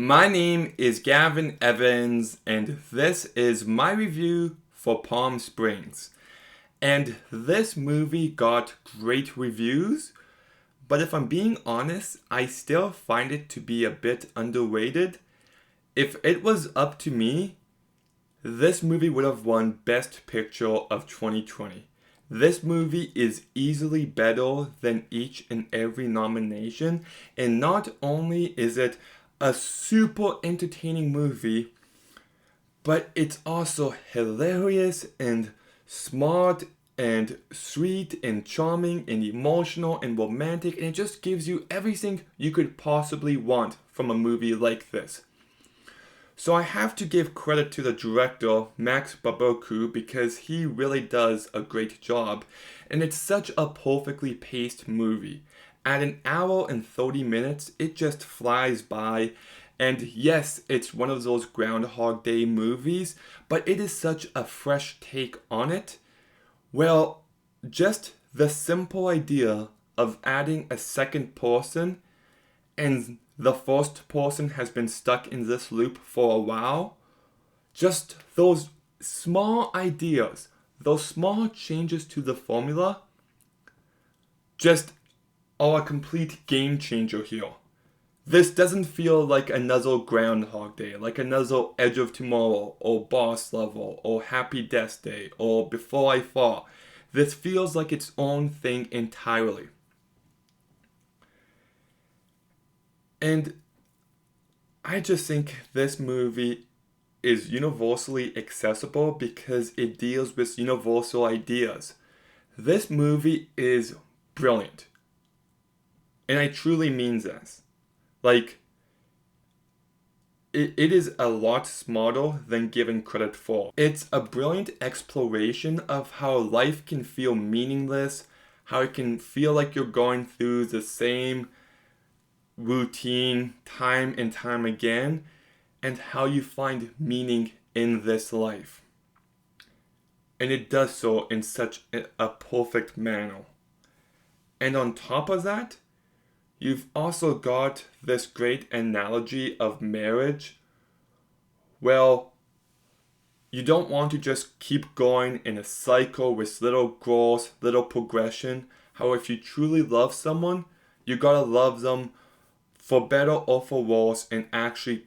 My name is Gavin Evans, and this is my review for Palm Springs. And this movie got great reviews, but if I'm being honest, I still find it to be a bit underrated. If it was up to me, this movie would have won Best Picture of 2020. This movie is easily better than each and every nomination, and not only is it a super entertaining movie, but it's also hilarious and smart and sweet and charming and emotional and romantic, and it just gives you everything you could possibly want from a movie like this. So I have to give credit to the director, Max Barbakou, because he really does a great job, and it's such a perfectly paced movie. At an hour and 30 minutes, it just flies by, and yes, it's one of those Groundhog Day movies, but it is such a fresh take on it. Well, just the simple idea of adding a second person and the first person has been stuck in this loop for a while. Just those small ideas, those small changes to the formula, just are a complete game changer here. This doesn't feel like another Groundhog Day, like another Edge of Tomorrow, or Boss Level, or Happy Death Day, or Before I Fall. This feels like its own thing entirely. And I just think this movie is universally accessible because it deals with universal ideas. This movie is brilliant. And I truly mean this. Like, it is a lot smarter than given credit for. It's a brilliant exploration of how life can feel meaningless, how it can feel like you're going through the same routine time and time again, and how you find meaning in this life. And it does so in such a perfect manner. And on top of that, you've also got this great analogy of marriage. Well, you don't want to just keep going in a cycle with little growth, little progression. How if you truly love someone, you gotta love them for better or for worse, and actually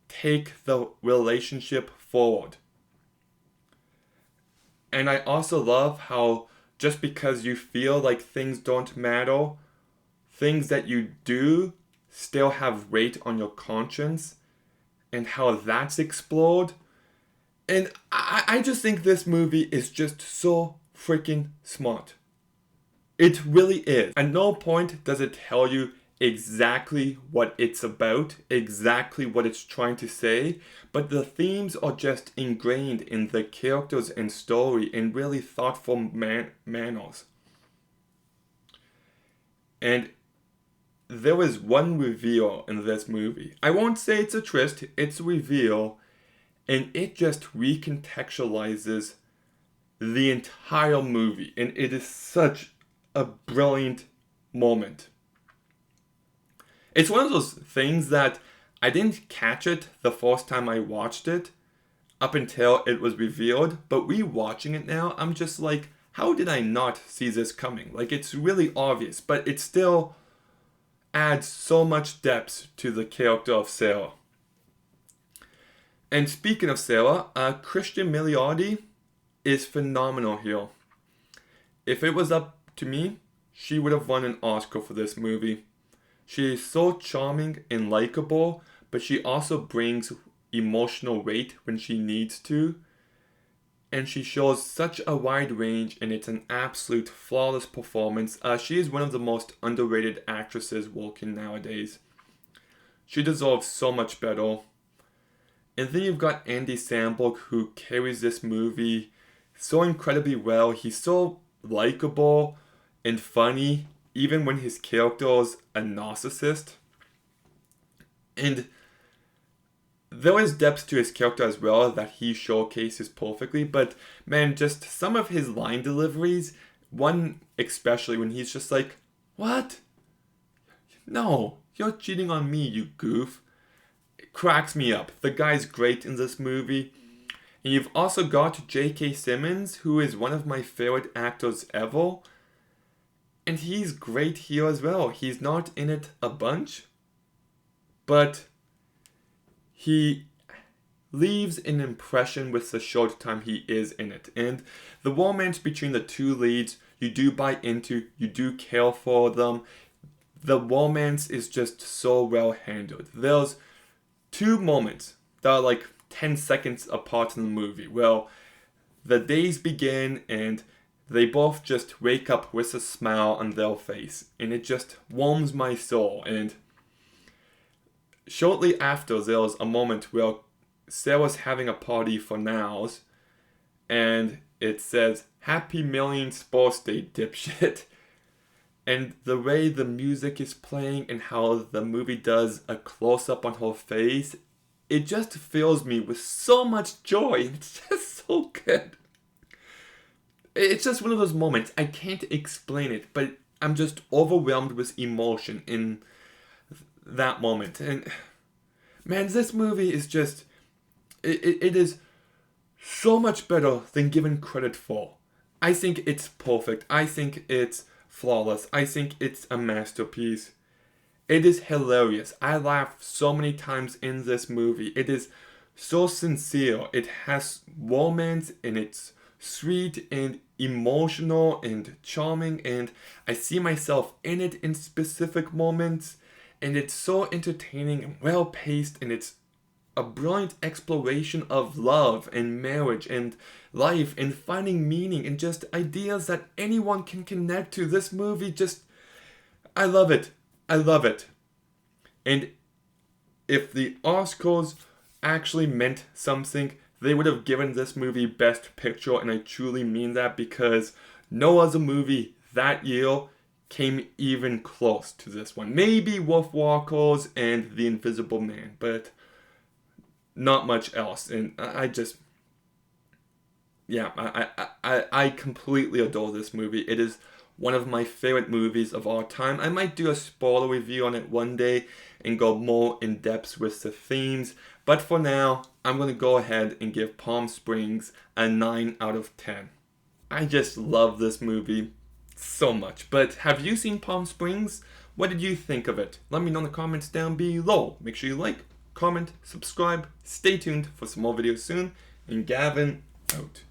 take the relationship forward. And I also love how just because you feel like things don't matter, things that you do still have weight on your conscience, and how that's explored. And I just think this movie is just so freaking smart. It really is. At no point does it tell you exactly what it's about, exactly what it's trying to say, but the themes are just ingrained in the characters and story in really thoughtful manners. And there is one reveal in this movie. I won't say it's a twist, it's a reveal, and it just recontextualizes the entire movie, and it is such a brilliant moment. It's one of those things that I didn't catch it the first time I watched it up until it was revealed, but rewatching it now, I'm just like, how did I not see this coming? Like, it's really obvious, but it still adds so much depth to the character of Sarah. And speaking of Sarah, Christian Milioti is phenomenal here. If it was up to me, she would have won an Oscar for this movie. She is so charming and likable, but she also brings emotional weight when she needs to. And she shows such a wide range, and it's an absolute flawless performance. She is one of the most underrated actresses working nowadays. She deserves so much better. And then you've got Andy Samberg, who carries this movie so incredibly well. He's so likable and funny, even when his character is a narcissist. And there is depth to his character as well that he showcases perfectly, but man, just some of his line deliveries, one especially when he's just like, "What? No, you're cheating on me, you goof." it cracks me up. The guy's great in this movie. And you've also got J.K. Simmons, who is one of my favorite actors ever. And he's great here as well. He's not in it a bunch, but he leaves an impression with the short time he is in it. And the romance between the two leads, you do buy into, you do care for them. The romance is just so well handled. There's two moments that are like 10 seconds apart in the movie. Well, the days begin and they both just wake up with a smile on their face, and it just warms my soul. And shortly after, there's a moment where Sarah's having a party for Niles, and it says, "Happy Millionth Birthday, dipshit." And the way the music is playing and how the movie does a close-up on her face, it just fills me with so much joy. It's just so good. It's just one of those moments, I can't explain it, but I'm just overwhelmed with emotion in that moment. And man, this movie is just, it is so much better than given credit for. I think it's perfect. I think it's flawless. I think it's a masterpiece. It is hilarious. I laughed so many times in this movie. It is so sincere. It has romance and it's sweet and emotional and charming, and I see myself in it in specific moments, and it's so entertaining and well paced, and it's a brilliant exploration of love and marriage and life and finding meaning and just ideas that anyone can connect to. This movie just, I love it. I love it. And if the Oscars actually meant something, they would have given this movie Best Picture, and I truly mean that, because no other movie that year came even close to this one. Maybe Wolf Walkers and The Invisible Man, but not much else. And I completely adore this movie. It is one of my favorite movies of all time. I might do a spoiler review on it one day and go more in depth with the themes, but for now, I'm going to go ahead and give Palm Springs a 9 out of 10. I just love this movie so much. But have you seen Palm Springs? What did you think of it? Let me know in the comments down below. Make sure you like, comment, subscribe. Stay tuned for some more videos soon. And Gavin, out.